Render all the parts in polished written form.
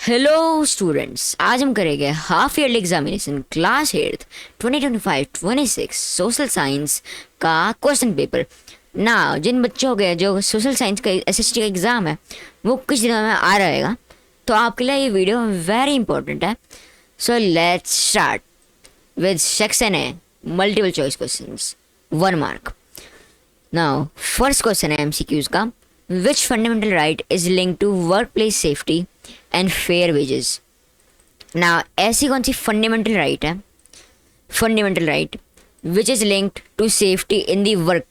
Hello students, आज हम करेंगे half yearly examination class 8 2025-26 social science का क्वेश्चन पेपर ना। जिन बच्चों के जो सोशल साइंस का एसएसटी का एग्ज़ाम है वो कुछ दिनों में आ रहेगा, तो आपके लिए ये वीडियो वेरी इंपॉर्टेंट है। So let's start with section A, multiple choice questions, 1 mark. Now first question है एमसीक्यूज का, which fundamental right is linked to work place safety and fair wages. ना ऐसी कौन सी फंडामेंटल राइट है, fundamental right which is linked to safety in the work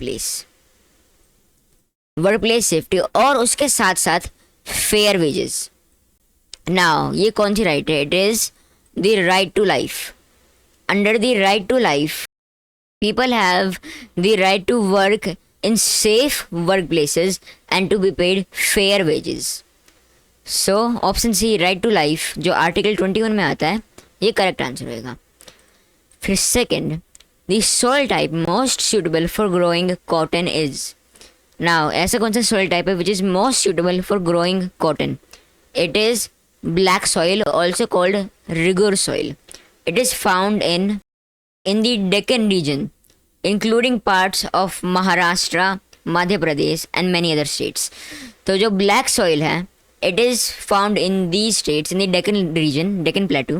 place safety और उसके साथ साथ फेयर वेजेस। नाउ ये कौन सी राइट है? It is the right to life. Under the right to life people have the right to work in safe workplaces and to be paid fair wages. So option C right to life जो article 21 में आता है ये correct answer होगा। फिर second, the soil type most suitable for growing cotton is. Now ऐसा कौन सा सॉइल टाइप है which is most suitable for growing cotton? It is black soil, also called regur soil. It is found in the Deccan region, including parts of Maharashtra, Madhya Pradesh and many other states. तो जो black soil है, it is found in these states in the Deccan region, Deccan Plateau,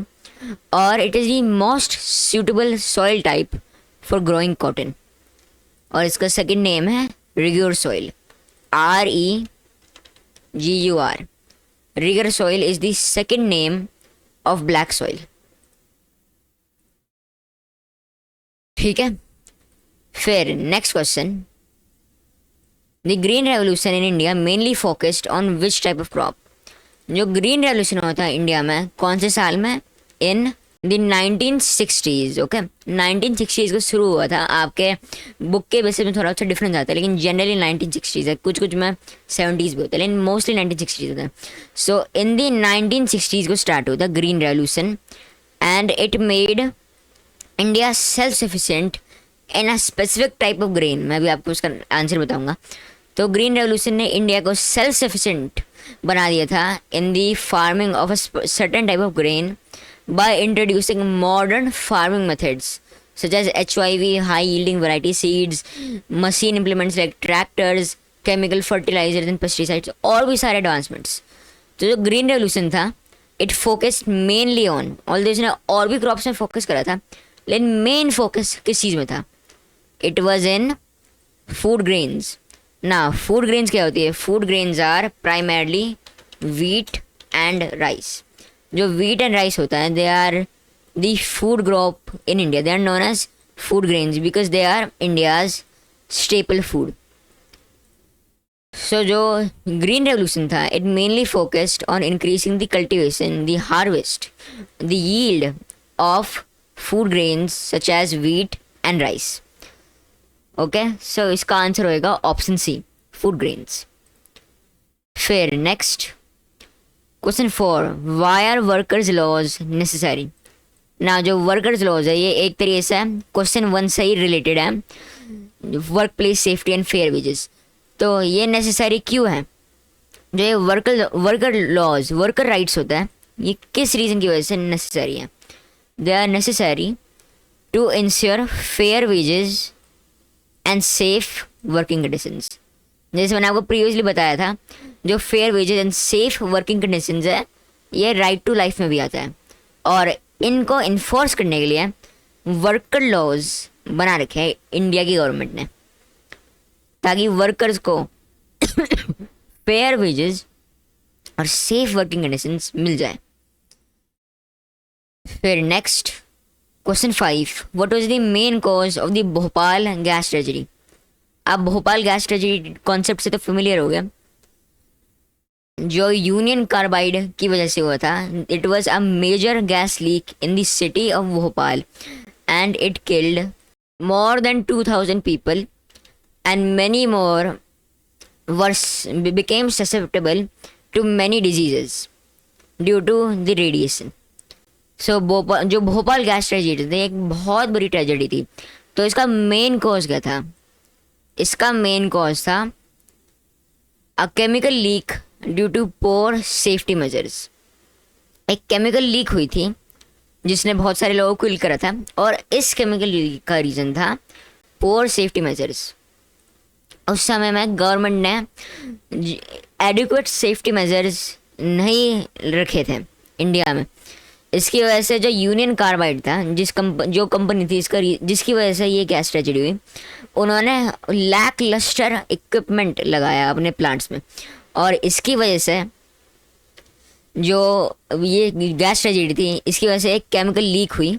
और it is the most suitable soil type for growing cotton. और इसका second name है Regur soil, REGUR. Regur soil is the second name of black soil. ठीक है। फिर next question, the green revolution in India mainly focused on which type of crop. जो green revolution होता है India में कौन से साल में? In the 1960s. Okay, 1960s को शुरू हुआ था। आपके बुक के बेसिस में थोड़ा सा डिफरेंस आता है, लेकिन जनरली 1960s है। कुछ कुछ में 70s भी होता है, लेकिन मोस्टली 1960s होता है। सो इन द 1960s को स्टार्ट होता है green revolution, and it made India self sufficient in a specific type of grain. मैं भी आपको उसका आंसर बताऊंगा। तो ग्रीन रेवोल्यूशन ने इंडिया को सेल्फ सफिशिएंट बना दिया था in the farming of a certain type of grain by introducing modern farming methods such as HYV, high yielding variety seeds, machine implements like tractors, chemical fertilisers and pesticides, और भी सारे advancements. तो जो green revolution था it focused mainly on, all इसने और भी crops में फोकस करा था, लेकिन मेन फोकस किस चीज़ में था? It was in food grains. ना फूड ग्रेन्स क्या होती है? Food grains are primarily wheat and rice. जो वीट एंड राइस होता है they are the food crop in India, they are known as food grains because they are India's staple food. So जो green revolution था it mainly focused on increasing the cultivation, the harvest, the yield of food grains such as wheat and rice. Okay, so इसका answer होएगा option C, food grains. फिर next question 4, why are workers laws necessary. ना जो workers laws है ये एक तरीके से क्वेश्चन 1 से ही रिलेटेड है, work place safety and fair wages. तो ये नेसेसरी क्यों है? जो ये वर्कर लॉज, वर्कर राइट्स होता है, ये किस रीज़न की वजह से नेसेसरी है? They are necessary to ensure fair wages and safe working conditions. जैसे मैंने आपको प्रीवियसली बताया था, जो fair wages and safe working conditions है ये राइट टू लाइफ में भी आता है, और इनको इन्फोर्स करने के लिए वर्कर लॉज बना रखे हैं इंडिया की गवर्नमेंट ने, ताकि वर्कर्स को फेयर वेजेस और सेफ वर्किंग कंडीशंस मिल जाए. फिर next question 5, what was the main cause of the Bhopal gas tragedy. आप भोपाल गैस ट्रेजेडी कॉन्सेप्ट से तो फेमिलियर हो गया, जो यूनियन कार्बाइड की वजह से हुआ था. It was a major gas leak in the city of Bhopal and it killed more than 2,000 people and many more became susceptible to many diseases due to the radiation. So जो Bhopal gas tragedy थी एक बहुत बड़ी tragedy थी. तो इसका main cause क्या था? इसका मेन कॉज था a chemical leak due to poor safety measures. एक केमिकल लीक हुई थी जिसने बहुत सारे लोगों को किल करा था, और इस केमिकल लीक का रीज़न था पुअर सेफ्टी मेजर्स। उस समय में गवर्नमेंट ने एडिक्वेट सेफ्टी मेजर्स नहीं रखे थे इंडिया में। इसकी वजह से जो यूनियन कार्बाइड था, जो कंपनी थी जिसकी वजह से ये गैस ट्रेजेडी हुई, उन्होंने लैक लस्टर इक्विपमेंट लगाया अपने प्लांट्स में, और इसकी वजह से जो ये गैस ट्रेजेडी थी, इसकी वजह से एक केमिकल लीक हुई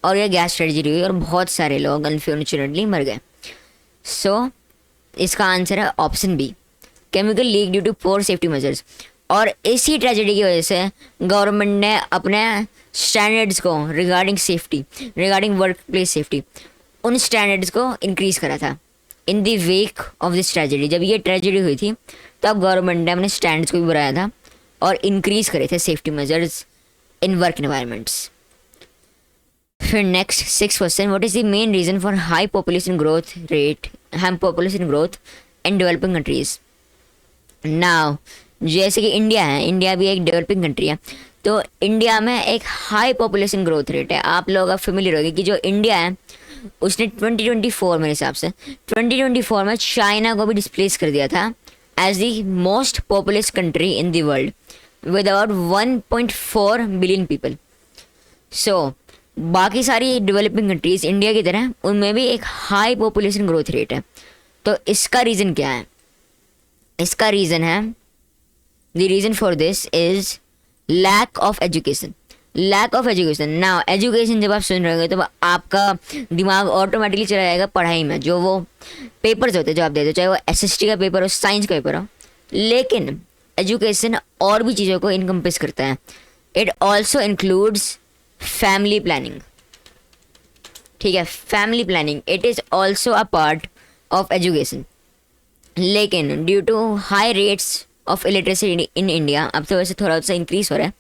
और ये गैस ट्रेजेडी हुई और बहुत सारे लोग अनफॉर्चुनेटली मर गए। सो इसका आंसर है option B, chemical leak due to poor safety measures. और इसी ट्रेजेडी की वजह से गवर्नमेंट ने अपने स्टैंडर्ड्स को रिगार्डिंग वर्क प्लेस सेफ्टी, उन स्टैंडर्ड्स को इंक्रीज़ करा था। In the wake of this tragedy, जब ये ट्रेजेडी हुई थी तब गवर्नमेंट ने अपने स्टैंडर्ड्स को भी बढ़ाया था और इंक्रीज़ करे थे safety measures in work environments. फिर next 6 question, what is the main reason for high population growth in developing countries. Now जैसे कि इंडिया है, इंडिया भी एक डेवलपिंग कंट्री है, तो इंडिया में एक हाई पॉपुलेशन ग्रोथ रेट है। आप लोग अब फेमिलियर होगी कि जो इंडिया है उसने 2024 मेरे हिसाब से 2024 में चाइना को भी डिस्प्लेस कर दिया था as the most populous country in the world with about 1.4 billion people. So बाकी सारी डेवलपिंग कंट्रीज इंडिया की तरह उनमें भी एक हाई पॉपुलेशन ग्रोथ रेट है। तो इसका रीज़न क्या है? इसका रीज़न है, the reason for this is lack of education. Now education जब आप सुन रहे होंगे तो आपका दिमाग ऑटोमेटिकली चला जाएगा पढ़ाई में, जो वो पेपर्स होते हैं जो आप देते हो, चाहे वो एसएसटी का पेपर हो, साइंस का पेपर हो। लेकिन एजुकेशन और भी चीज़ों को इनकम्पेस करता है। It also includes family planning. ठीक है, family planning it is also a part of education. लेकिन due to high rates of illiteracy in India, अब तो वैसे थोड़ा सा इंक्रीज हो रहा है,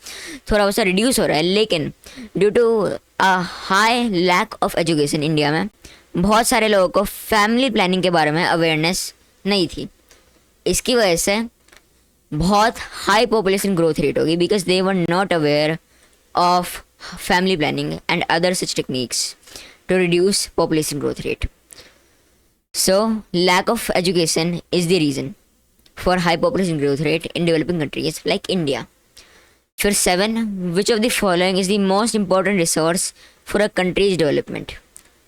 थोड़ा सा रिड्यूस हो रहा है, लेकिन due to a high lack of education India में बहुत सारे लोगों को फैमिली प्लानिंग के बारे में अवेयरनेस नहीं थी। इसकी वजह से बहुत हाई पॉपुलेशन ग्रोथ रेट होगी, because they were not aware of family planning and other such techniques to reduce population growth rate. So lack of education is the reason for high population growth rate in developing countries like India. For 7, which of the following is the most important resource for a country's development?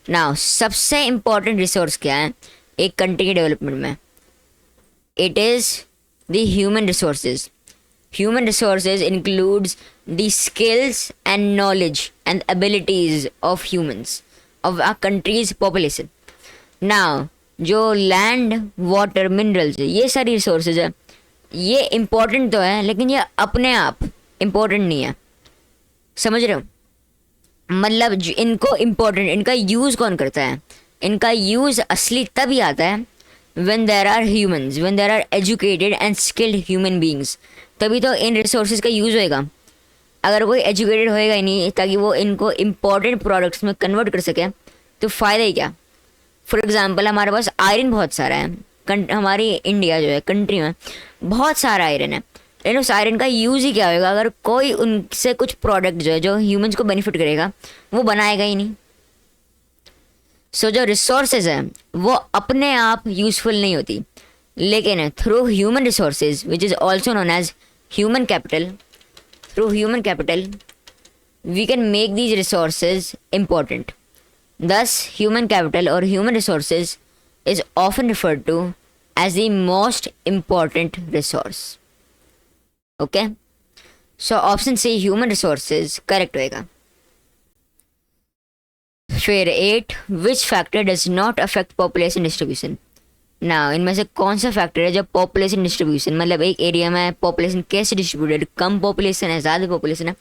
Now सबसे important resource क्या है एक country के development में? It is the human resources. Human resources includes the skills and knowledge and abilities of humans of a country's population. Now जो land, water, minerals ये सारी resources है, ये important तो है लेकिन ये अपने आप important नहीं है। समझ रहे हो? मतलब इनको important, इनका यूज़ कौन करता है? इनका यूज़ असली तभी आता है when there are humans, when there are educated and skilled human beings, तभी तो इन रिसोर्सेज का यूज़ होएगा। अगर कोई एजुकेटेड होएगा ही नहीं ताकि वो इनको इम्पॉर्टेंट प्रोडक्ट्स में कन्वर्ट कर सके तो फ़ायदा ही क्या? फॉर एग्जांपल हमारे पास आयरन बहुत सारा है, हमारी इंडिया जो है कंट्री में बहुत सारा आयरन है, लेकिन उस आयरन का यूज़ ही क्या होएगा अगर कोई उनसे कुछ प्रोडक्ट जो है जो ह्यूमन्स को बेनिफिट करेगा वो बनाएगा ही नहीं। सो जो रिसोर्सेज है वो अपने आप यूज़फुल नहीं होती, लेकिन through human resources which is also known as human capital, through human capital we can make these resources important. Thus human capital or human resources is often referred to as the most important resource. Okay, so option C human resources correct होएगा। फिर 8, which factor does not affect population distribution? ना इनमें से कौन सा factor है जो population distribution, मतलब एक एरिया में पॉपुलेशन कैसे डिस्ट्रीब्यूटेड, कम पॉपुलेशन है, ज़्यादा पॉपुलेशन है,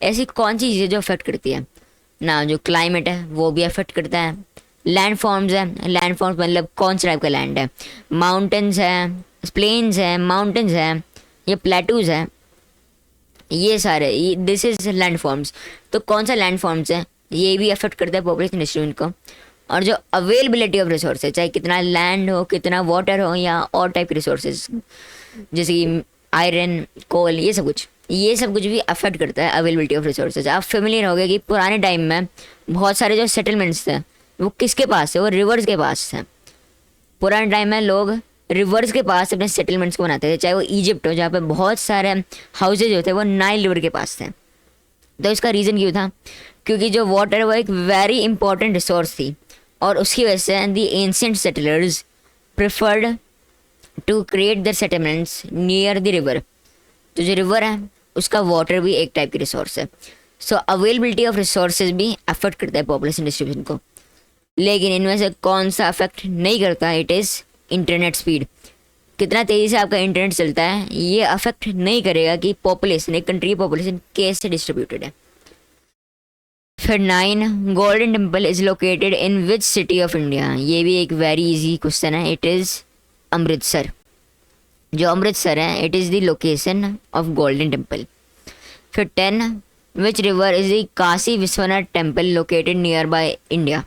ऐसी कौन सी चीज़ें जो अफेक्ट करती है? ना जो क्लाइमेट है वो भी अफेक्ट करता है। लैंड फॉर्म्स है, लैंड फॉर्म्स मतलब कौन सा टाइप का लैंड है, माउंटेन्स है, प्लेन्स है, माउंटेन्स है, ये प्लेटूज है, ये सारे दिस इज लैंड फॉर्म्स। तो कौन सा लैंड फॉर्म्स है ये भी अफेक्ट करता है पॉपुलेशन डिस्ट्रीब्यूशन को। और जो अवेलेबिलिटी ऑफ रिसोर्सेज, चाहे कितना लैंड हो, कितना वाटर हो या और टाइप के रिसोर्सेज जैसे कि आयरन, कोल, ये सब कुछ, ये सब कुछ भी अफेक्ट करता है अवेलेबिलिटी ऑफ रिसोर्सेज। आप फेमिलियर हो गए कि पुराने टाइम में बहुत सारे जो सेटलमेंट्स थे वो किसके पास थे, वो रिवर्स के पास थे। पुराने टाइम में लोग रिवर्स के पास अपने सेटलमेंट्स को बनाते थे, चाहे वो इजिप्ट हो जहाँ पे बहुत सारे हाउसेज होते वो नाइल रिवर के पास थे। तो इसका रीज़न क्यों था, क्योंकि जो वाटर वो एक वेरी इंपॉर्टेंट रिसोर्स थी और उसकी वजह से the ancient settlers preferred to create the settlements near the river. तो जो रिवर है उसका वाटर भी एक टाइप की रिसोर्स है। सो अवेलेबिलिटी ऑफ रिसोर्सेज भी अफेक्ट करता है पॉपुलेशन डिस्ट्रीब्यूशन को। लेकिन इनमें से कौन सा अफेक्ट नहीं करता, इट इज़ इंटरनेट स्पीड। कितना तेज़ी से आपका इंटरनेट चलता है ये अफेक्ट नहीं करेगा कि पॉपुलेशन, एक कंट्री की पॉपुलेशन कैसे डिस्ट्रीब्यूटेड है। फिर 9, golden temple is located in which city of India. ये भी एक वेरी इजी क्वेश्चन है, इट इज़ अमृतसर। जो अमृतसर है it is the location of golden temple. फिर 10, which river is the Kashi Vishwanath temple located near by India.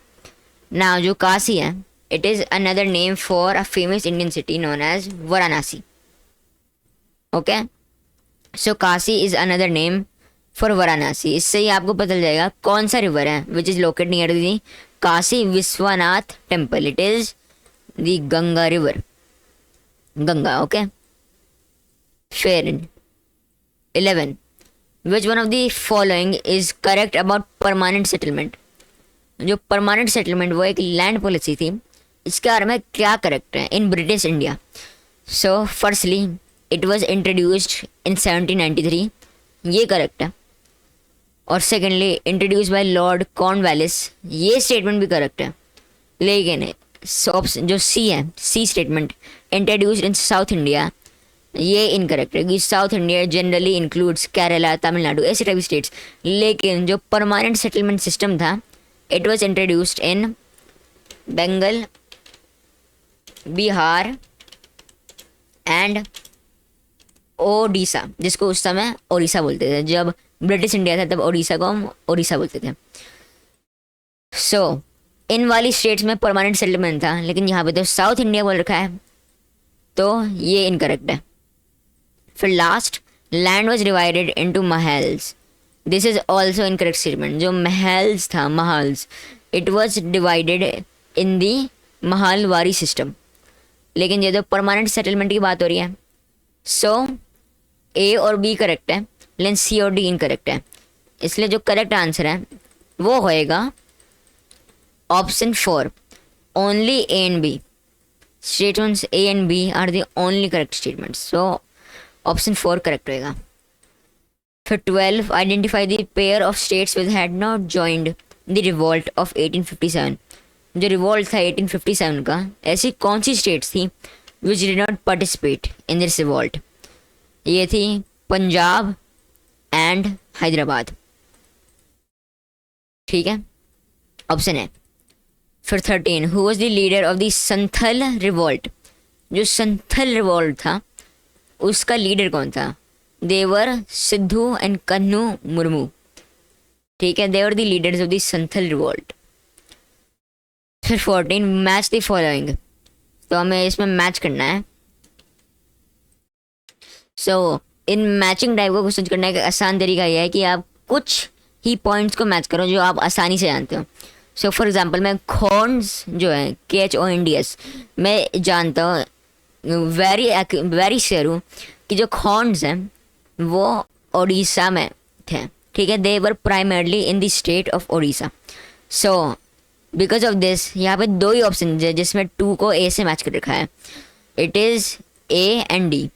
ना जो काशी है it is another name for a famous Indian city known as Varanasi. Okay, so Kashi is another name for Varanasi. इससे ही आपको पता चल जाएगा कौन सा रिवर है which is located near the Kashi Vishwanath temple. It is the Ganga river, Ganga. Okay, फिर 11, विच one of the following is correct about permanent settlement. जो परमानेंट सेटलमेंट वो एक लैंड पॉलिसी थी, इसके बारे में क्या करेक्ट है in British India. So firstly it was introduced in 1793, ये करेक्ट है। और secondly introduce by Lord Cornwallis, ये स्टेटमेंट भी करेक्ट है। लेकिन जो सी है, C statement introduced in South India, ये इनकरेक्ट है कि South India generally includes Kerala, Tamil Nadu, ऐसे टाइप स्टेट्स। लेकिन जो परमानेंट सेटलमेंट सिस्टम था it was introduced in Bengal, Bihar and Odisha, जिसको उस समय ओडिशा बोलते थे। जब ब्रिटिश इंडिया था तब ओडिशा को हम ओडिशा बोलते थे। सो इन वाली स्टेट्स में परमानेंट सेटलमेंट था, लेकिन यहाँ पे तो साउथ इंडिया बोल रखा है, तो ये इनकरेक्ट है। फिर last, land was divided into mahals, this is also incorrect statement. जो महल्स था, mahals, it was divided in the Mahalwari system. लेकिन ये तो परमानेंट सेटलमेंट की बात हो रही है, सो ए और बी करेक्ट है, लेकिन सी और डी इनकरेक्ट है। इसलिए जो करेक्ट आंसर है वो होएगा option 4, only A and B. Statements A and B are the only correct statements, so option 4 correct होएगा। फिर 12, identify the pair of states with had not joined the revolt of 1857। जो revolt था 1857 का, ऐसी कौन सी स्टेट्स थी which did not participate in this revolt. ये थी पंजाब एंड हैदराबाद। ठीक है, ऑप्शन है। फिर 13, who was the leader of the Santhal revolt. जो संथल रिवॉल्ट था उसका लीडर कौन था, देवर सिद्धू एंड कन्नू मुर्मू। ठीक है, they were the leaders of the Santhal revolt. फिर 14, मैच द फॉलोइंग। तो हमें इसमें मैच करना है। सो इन मैचिंग टाइप को क्वेश्चन करने का आसान तरीका यह है कि आप कुछ ही पॉइंट्स को मैच करो जो आप आसानी से जानते हो। सो फॉर एग्जांपल मैं खॉर्न्स जो है KHONDS, मैं जानता हूँ वेरी श्योर हूँ कि जो खॉर्न्स हैं वो ओडिशा में थे। ठीक है, they were primarily in the state of Odisha. So because of this यहाँ पे 2 ही ऑप्शन है जिसमें 2 को ए से मैच कर रखा है, it is A and D.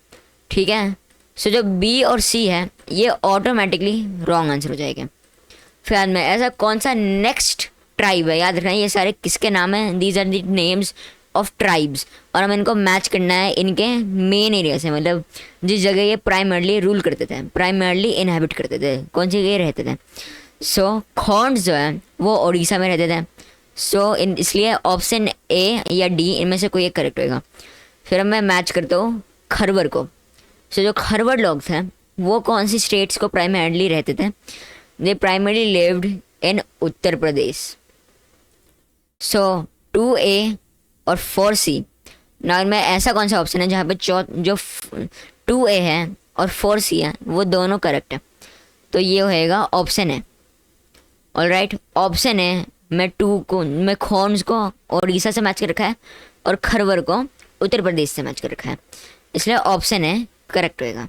ठीक है, सो जो बी और सी है ये ऑटोमेटिकली रॉन्ग आंसर हो जाएगा। फिर में ऐसा कौन सा नेक्स्ट ट्राइब है, याद रखना ये सारे किसके नाम हैं, these are the names of tribes, और हमें इनको मैच करना है इनके मेन एरिया से, मतलब जिस जगह ये प्राइमरली रूल करते थे, प्राइमरली इनहेबिट करते थे, कौन सी जगह रहते थे। सो खॉर्न्स जो है वो उड़ीसा में रहते थे। सो इसलिए ऑप्शन ए या डी इनमें से कोई एक करेक्ट होएगा। फिर मैं मैच करता हूँ खरवर को। सो जो खरवर लोग थे वो कौन सी स्टेट्स को प्राइमरली रहते थे, दे primarily lived in Uttar Pradesh. So 2A और 4C। ना इनमें ऐसा कौन सा ऑप्शन है जहाँ पे जो 2A है और 4C है वो दोनों करेक्ट है, तो ये होएगा ऑप्शन है। ऑलराइट, ऑप्शन है मैं खोन्स को उड़ीसा से मैच कर रखा है और खरवर को उत्तर प्रदेश से मैच कर रखा है, इसलिए ऑप्शन है करेक्ट होएगा।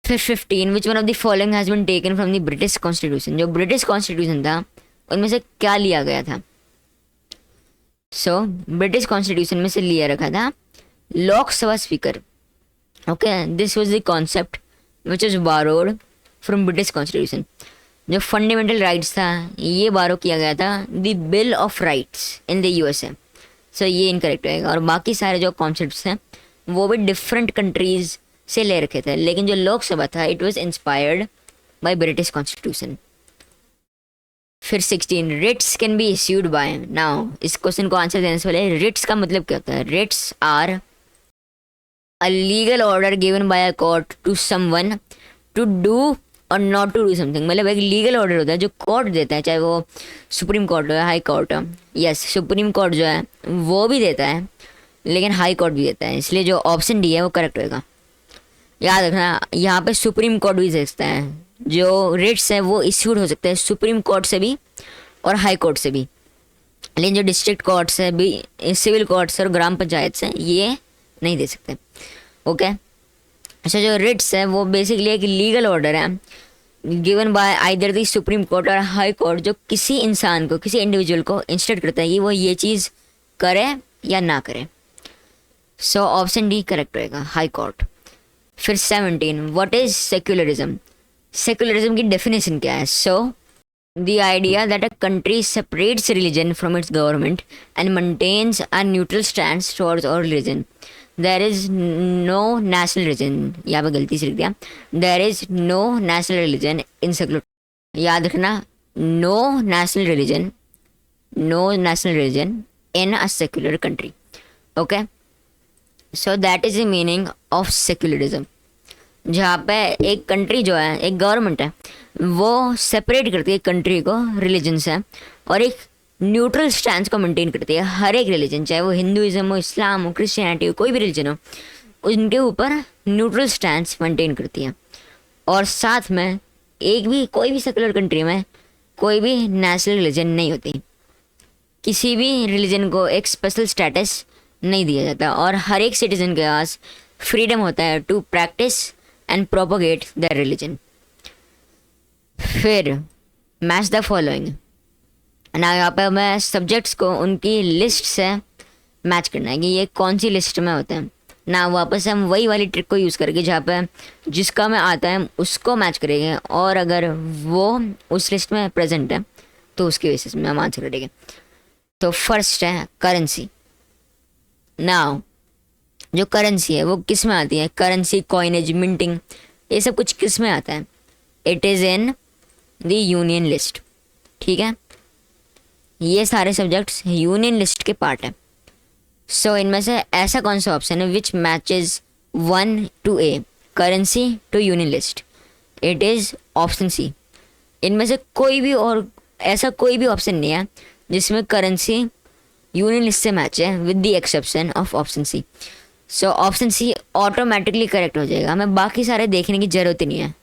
फिर 15 which one of the following has been taken from the British constitution, जो ब्रिटिश कॉन्स्टिट्यूशन था उनमें से क्या लिया गया था। सो ब्रिटिश कॉन्स्टिट्यूशन में से लिया रखा था Lok Sabha speaker. Okay, this was the concept which is borrowed from British constitution. जो फंडामेंटल राइट्स था ये बारो किया गया था the bill of rights in the USA. So ये इनकरेक्ट होएगा, और बाकी सारे जो कॉन्सेप्ट्स हैं वो भी डिफरेंट कंट्रीज से ले रखे थे, लेकिन जो लोकसभा था it was inspired by British constitution. फिर 16 writs can be issued by. Now इस क्वेश्चन को आंसर देने से पहले रिट्स का मतलब क्या होता है। Writs are a legal order given by a court to someone to do और नॉट टू डू समथिंग। मतलब एक लीगल ऑर्डर होता है जो कोर्ट देता है, चाहे वो सुप्रीम कोर्ट हो या हाई कोर्ट हो। यस, सुप्रीम कोर्ट जो है वो भी देता है लेकिन हाई कोर्ट भी देता है, इसलिए जो ऑप्शन डी है वो करेक्ट होएगा। याद रखना यहाँ पे सुप्रीम कोर्ट भी दे सकता है, जो रिट्स है वो इश्यूड हो सकते हैं सुप्रीम कोर्ट से भी और हाई कोर्ट से भी, लेकिन जो डिस्ट्रिक्ट कोर्ट्स है भी, सिविल कोर्ट्स और ग्राम पंचायत से ये नहीं दे सकते। ओके, अच्छा जो रिट्स है वो बेसिकली एक लीगल ऑर्डर है given by either the supreme court और हाई कोर्ट, जो किसी इंसान को, किसी इंडिविजुअल को इंस्ट्रक्ट करता है कि वो ये चीज़ करे या ना करे। सो ऑप्शन डी करेक्ट रहेगा, हाई कोर्ट। फिर 17 व्हाट इज सेक्युलरिज्म। सेक्युलरिज्म की डेफिनेशन क्या है। So the idea that a country separates religion from its government and maintains a neutral stand towards all religion. There is no national religion, यहाँ पे गलती से लिख दिया, there is no national religion in secular. याद रखना, no national religion, no national religion in a secular country. Okay, so that is the meaning of secularism, जहाँ पे एक कंट्री जो है, एक गवर्नमेंट है, वो सेपरेट करती है कंट्री को रिलीजन से और एक न्यूट्रल स्टैंड को मेंटेन करती है। हर एक रिलीजन, चाहे वो हिंदुइज्म हो, इस्लाम हो, क्रिश्चियनिटी हो, कोई भी रिलीजन हो, उनके ऊपर न्यूट्रल स्टैंड मेंटेन करती है। और साथ में एक भी, कोई भी सेकुलर कंट्री में कोई भी नेशनल रिलीजन नहीं होती, किसी भी रिलीजन को एक स्पेशल स्टेटस नहीं दिया जाता, और हर एक सिटीजन के पास फ्रीडम होता है to practice and propagate their religion. फिर मैच द फॉलोइंग ना, यहाँ पे हमें सब्जेक्ट्स को उनकी लिस्ट से मैच करना है कि ये कौन सी लिस्ट में होते हैं ना। वापस हम वही वाली ट्रिक को यूज़ करके जहाँ पे जिसका में आता है उसको मैच करेंगे, और अगर वो उस लिस्ट में प्रेजेंट है तो उसके बेसिस में हम आंसर करेंगे। तो फर्स्ट है करेंसी। नाउ जो करेंसी है वो किस में आती है, करेंसी, कॉइनेज, मिंटिंग, ये सब कुछ किस में आता है। It is in the union list. ठीक है, ये सारे सब्जेक्ट्स यूनियन लिस्ट के पार्ट है। सो इनमें से ऐसा कौन सा ऑप्शन है which matches 1 to A, currency to union list. It is option C. इनमें से कोई भी और ऐसा कोई भी ऑप्शन नहीं है जिसमें करेंसी यूनियन लिस्ट से मैच है with the exception of option C. So option C automatically correct हो जाएगा, हमें बाकी सारे देखने की ज़रूरत ही नहीं है,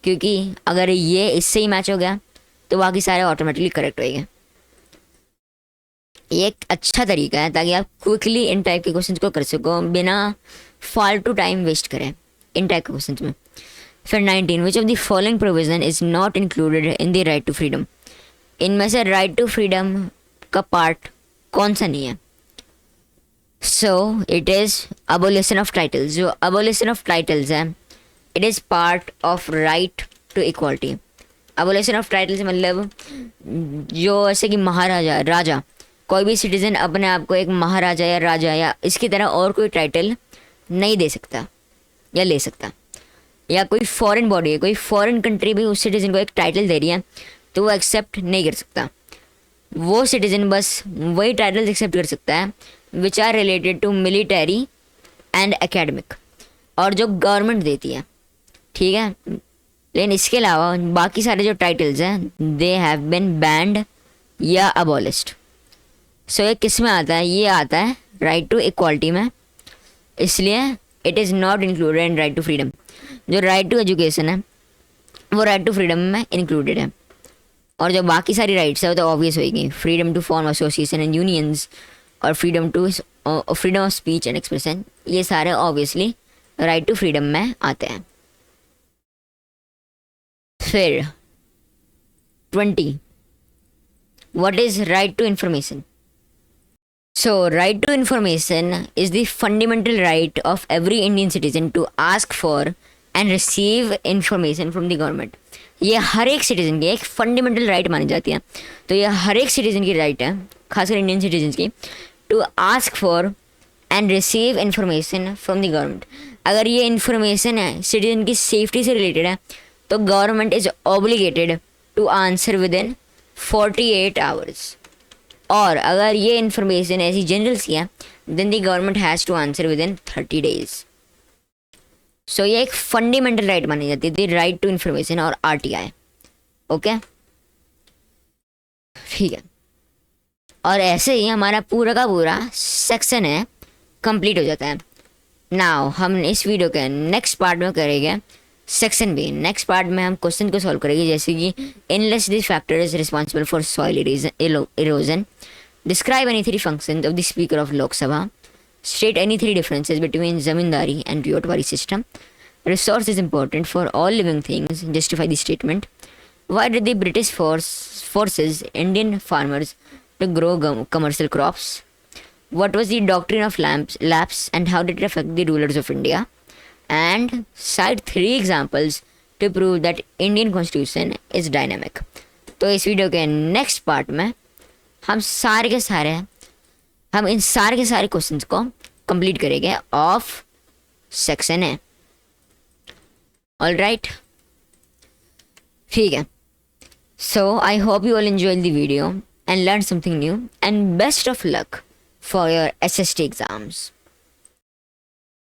क्योंकि अगर ये इससे ही मैच हो गया तो बाकी सारे ऑटोमेटिकली करेक्ट होएंगे। ये एक अच्छा तरीका है ताकि आप क्विकली इन टाइप के क्वेश्चंस को कर सको बिना फालतू टाइम वेस्ट करें इन टाइप के क्वेश्चंस में। फिर 19 which of the following provision is not included in the right to freedom. इनमें से राइट टू फ्रीडम का पार्ट कौन सा नहीं है। So it is abolition of titles. जो अबोलिशन ऑफ टाइटल्स है it is part of right to equality. Abolition of titles मतलब जो ऐसे कि महाराजा, राजा, कोई भी सिटीजन अपने आप को एक महाराजा या राजा या इसकी तरह और कोई टाइटल नहीं दे सकता या ले सकता। या कोई फॉरेन बॉडी है, कोई फॉरेन कंट्री भी उस सिटीजन को एक टाइटल दे रही है तो वो एक्सेप्ट नहीं कर सकता। वो सिटीजन बस वही टाइटल एक्सेप्ट कर सकता है which are related to military and academic, और जो गवर्नमेंट देती है। ठीक है, लेकिन इसके अलावा बाकी सारे जो टाइटल्स हैं दे हैव बिन बैंड या अबॉलिस्ड। सो ये किस में आता है, ये आता है राइट टू इक्वालिटी में, इसलिए it is not included in right to freedom. जो राइट टू एजुकेशन है वो राइट टू फ्रीडम में इंक्लूडेड है, और जो बाकी सारी राइट्स है वो तो ऑब्वियस होगी, freedom to form association and unions और freedom of speech and expression, ये सारे ऑब्वियसली राइट टू फ्रीडम में आते हैं। फिर 20, what is right to information? So, right to information is the fundamental right of every Indian citizen to ask for and receive information from the government. ये हर एक citizen की एक fundamental right मानी जाती है। तो ये हर एक सिटीजन की राइट है, खासकर इंडियन सिटीजन की, to ask for and receive information from the government. अगर ये इंफॉर्मेशन है सिटीजन की सेफ्टी से रिलेटेड है तो government is obligated to answer within 48 hours, और अगर ये इन्फॉर्मेशन ऐसी जनरल सी है then the government has to answer within 30 days. So ये एक फंडामेंटल राइट मानी जाती है, द राइट टू इन्फॉर्मेशन और RTI। ओके, ठीक है, और ऐसे ही हमारा पूरा का पूरा सेक्शन है कंप्लीट हो जाता है। नाउ हम इस वीडियो के नेक्स्ट पार्ट में करेंगे सेक्शन बी। नेक्स्ट पार्ट में हम क्वेश्चन को सॉल्व करेंगे, जैसे कि unless this factor is responsible for soil erosion, describe any three functions of the speaker of Lok Sabha, state any three differences between Zamindari and Ryotwari system, resource is important for all living things, justify the statement, why did the British forces Indian farmers to grow commercial crops, what was the doctrine of lapse and how did it affect the rulers of India, and cite 3 examples to prove that Indian Constitution is dynamic। तो इस video के next part में हम इन सारे के सारे questions को complete करेंगे ऑफ सेक्शन है। ऑल राइट, ठीक है। So I hope you all enjoy the video and learn something new, and best of luck for your SST exams.